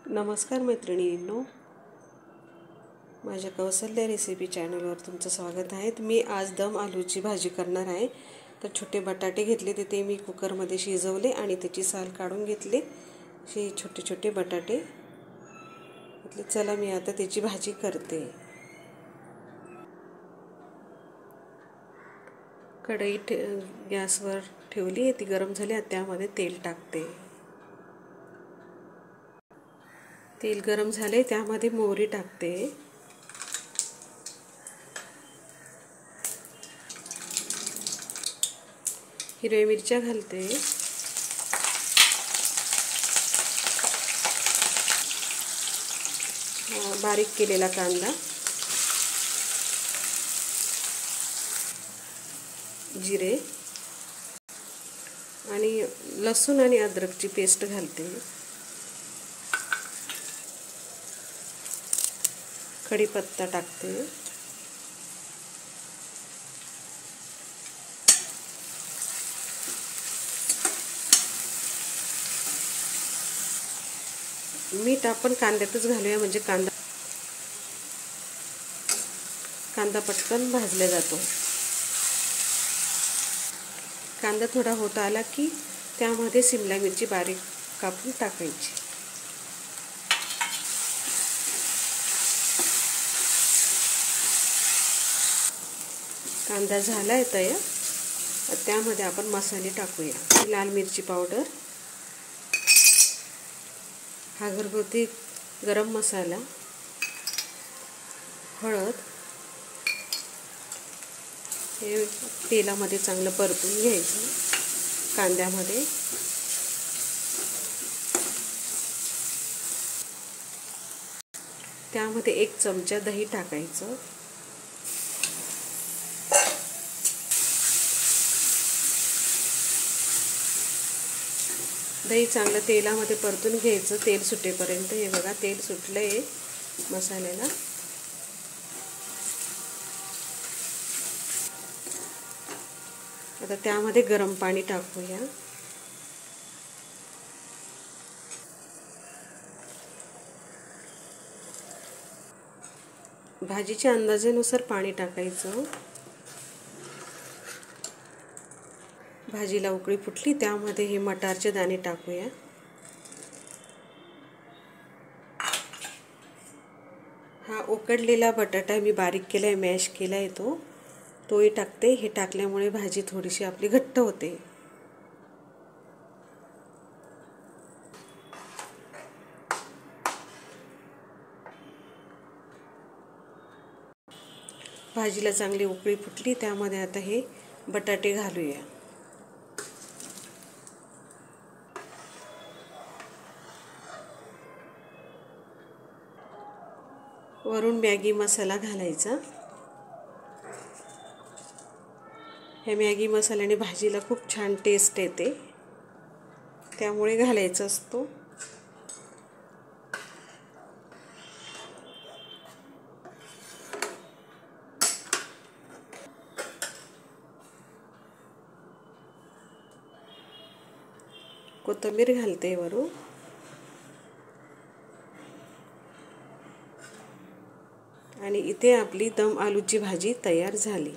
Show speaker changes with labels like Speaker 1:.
Speaker 1: नमस्कार मैत्रिणींनो, माझ्या कौशल्य रेसिपी चॅनलवर तुमचं स्वागत आहे। मी आज दम आलूची भाजी करणार आहे। तर छोटे बटाटे घेतले, ते मी कुकरमध्ये शिजवले आणि त्याची साल काढून घेतली। हे छोटे छोटे बटाटे घेतले। चला मी आता त्याची भाजी करते। कढई गॅसवर ठेवली, ती गरम झाली। त्यामध्ये तेल टाकते। तेल गरम झाले, त्यामध्ये मोहरी टाकते। हिरव्या मिरच्या घालते। बारीक केलेला कांदा, जिरे आणि लसूण आणि अद्रकची पेस्ट घालते। कढीपत्ता टाकते। मीठ आपण कांद्यातच घालूया, म्हणजे कांदा पटकन भाजला जातो। कांदा थोडा होत आला की त्यामध्ये शिमला मिरची बारीक कापून टाकायची। कांदा झालाय तयार। त्यामध्ये आपण मसाले टाकूया। लाल मिरची पावडर, हा घरगुती गरम मसाला, हळद, हे तेलामध्ये चांगलं परतून घ्यायचं कांद्यामध्ये। त्यामध्ये 1 चमचा दही टाकायचं। दही चांगलं तेलामध्ये परतून घ्यायचं, तेल सुटेपर्यंत। हे बघा, तेल सुटलंय मसाल्याला। आता त्यामध्ये गरम पाणी टाकूया। भाजीच्या अंदाजानुसार पाणी टाकायचं। भाजीला उकळी फुटली, त्यामध्ये हे मटारचे दाणे टाकूया। हा उकडलेला बटाटा मी बारीक केलाय, मॅश केलाय, तोही टाकते। हे टाकल्यामुळे भाजी थोडीशी आपली घट्ट होते। भाजीला चांगली उकळी फुटली, त्यामध्ये आता हे बटाटे घालूया। वरून मॅगी मसाला घालायचा। हे मॅगी मसाल्याने भाजीला खूप छान टेस्ट येते, त्यामुळे घालायचा असतो। कोथिंबीर घालते वरून। आणि इथे आपली दम आलूची भाजी तयार झाली।